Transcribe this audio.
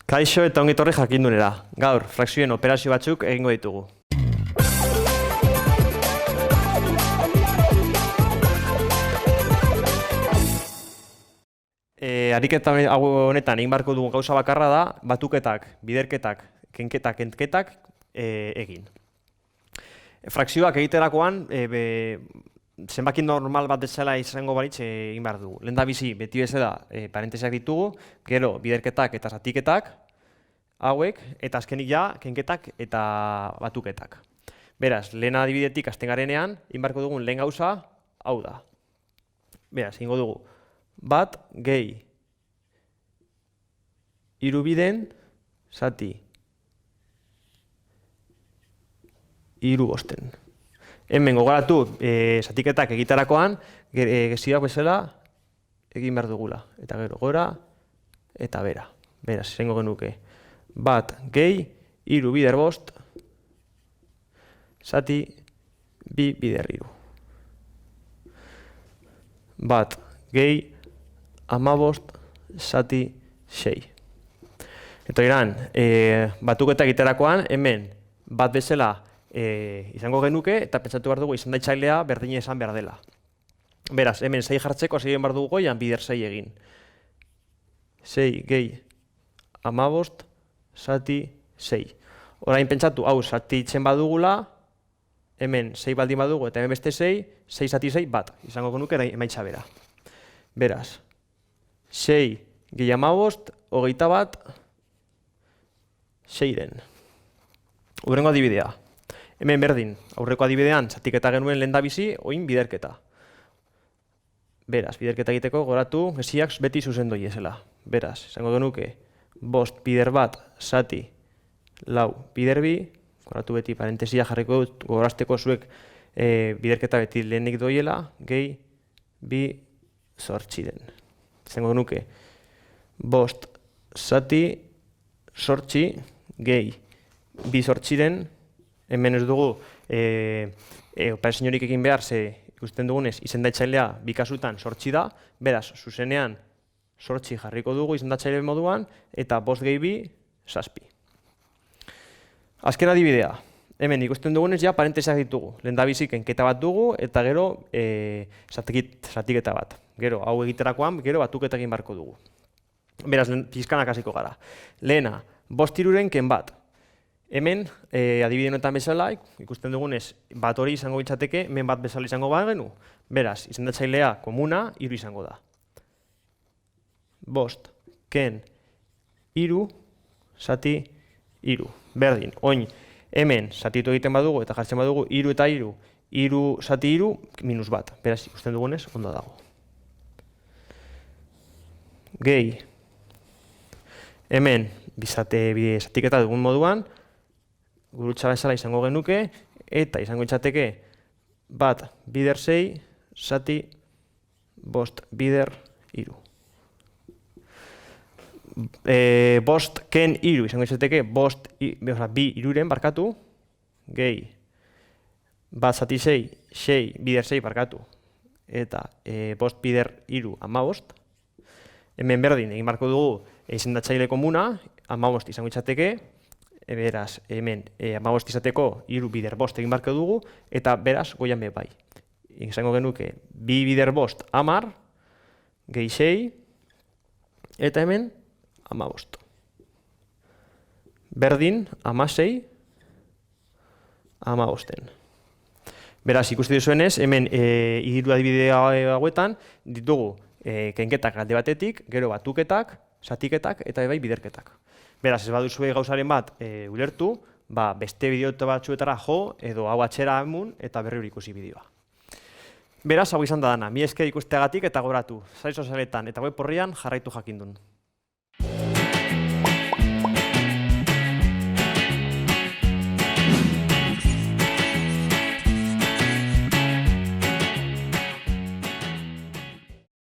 Kaixo eta ongi etorri jakindunera. Gaur, frakzioen operazio batzuk egingo ditugu. Ariketa honetan egin beharko dugun gauza bakarra da, batuketak, biderketak, kenketak egin. Frakzioak egiterakoan, zenbaki normal bat bezala izango balitz egin behar dugu. Lehendabizi, beti bezala parentesiak ditugu, gero biderketak eta zatiketak, hauek, eta azkenik ja, kenketak eta batuketak. Beraz, lehen adibidetik hasten garenean, egin beharko dugun lehen gauza, hau da. Beraz, egingo dugu, bat, gehi, hiru biden, zati, hiru bosten. Hemen gogoratu, zatiketak egiterakoan, gezioak bezala egin behar dugula. Eta gero, gora eta bera. Beraz, izango genuke. Bat, gehi, hiru bider bost, zati, bi bider hiru. Bat, gehi, hamabost, zati, sei. Eta iran, batuketak egiterakoan, hemen bat bezala izango genuke eta pentsatu behar dugu izan daitzailea berdine esan behar dela. Beraz, hemen 6 jartzeko hasi egin behar dugu goian bider 6 egin. 6 gehi 15 zati 6. Orain pentsatu, hau zati itzen badugula, hemen 6 baldin badugu eta hemen beste 6, 6 zati 6 bat. Izango genuke emaitza bera. Beraz, 6 gehi 15, 21, 6-ren. Hurrengo adibidea. Hemen berdin, aurreko adibidean, zatiketa genuen lehendabizi, oin biderketa. Beraz, biderketa egiteko goratu, geziak beti zuzendoi ezela. Beraz, izango genuke, bost bider bat, zati, lau bider bi, goratu beti parentesia jarriko dut, gogorazteko zuek biderketa beti lehenik doiela, gehi, bi, zortziren. Izango genuke, bost, zati, zortzi, gehi, bi zortziren, hemen ez dugu operaziorik egin behar, ze ikusten dugunez izendatzailea bi kasutan zortzi da, beraz, zuzenean zortzi jarriko dugu izendatzaile moduan, eta bost gehi bi, zazpi. Azken adibidea, hemen ikusten dugunez ja parentesiak ditugu. Lehendabizi kenketa bat dugu, eta gero zatiketa bat. Gero, hau egiterakoan, gero batuketa egin beharko dugu. Beraz, pixkanak hasiko gara. Lehena, bost hiruren ken bat. Hemen, adibide honetan bezala, ikusten dugunez, bat hori izango bitzateke, hemen bat bezala izango bagenu. Beraz, izendatzailea komuna, hiru izango da. Bost, ken, hiru, zati, hiru. Berdin, oin, hemen, zatitu egiten badugu eta jartzen badugu, hiru eta hiru, hiru, zati, hiru, minus bat. Beraz, ikusten dugunez, ondo dago. Gehi, hemen, zatiketa dugun moduan, gurutza bezala izango genuke, eta izango itzateke bat bider 6, zati, bost bider hiru. Bost ken hiru izango itzateke bi hiruren barkatu, gehi bat zati 6, 6 bider 6 barkatu, eta bost bider hiru 15. Hemen berdin egin beharko dugu izendatzaile komuna, 15 izango itzateke, beraz, hemen, 15 izateko, hiru bider bost egin beharko dugu, eta beraz, goian be bai. Izango genuke, bi bider bost 10, gehi 6, eta hemen, 15. Berdin, 16, 15. Beraz, ikusti duzuenez, hemen, hiru adibide hauetan, ditugu, kenketak alde batetik, gero batuketak, zatiketak, eta bai biderketak. Beraz, ez baduzue gauzaren bat ulertu, beste bideo batzuetara jo, edo hau atxera emun, eta berri hori ikusi bideoa. Beraz, hau izan da dana, mi esker ikusteagatik eta gogoratu, sare sozialetan eta web orrian jarraitu jakindun.